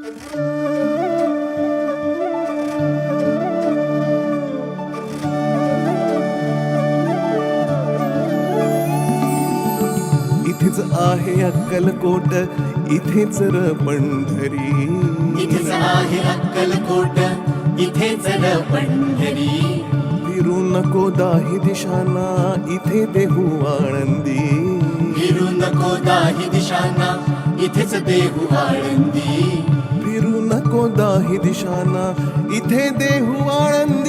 इथेच आहे अक्कलकोट, इथेच र पंढरी. इथेच आहे अक्कलकोट, इथेच र पंढरी. फिरू नको दाही दिशांना, इथे देहू आळंदी. फिरू नको दाही दिशांना, इथेच देहू आळंदी. फिरू नको दाही दिशांना, इथे देहू आळंदी.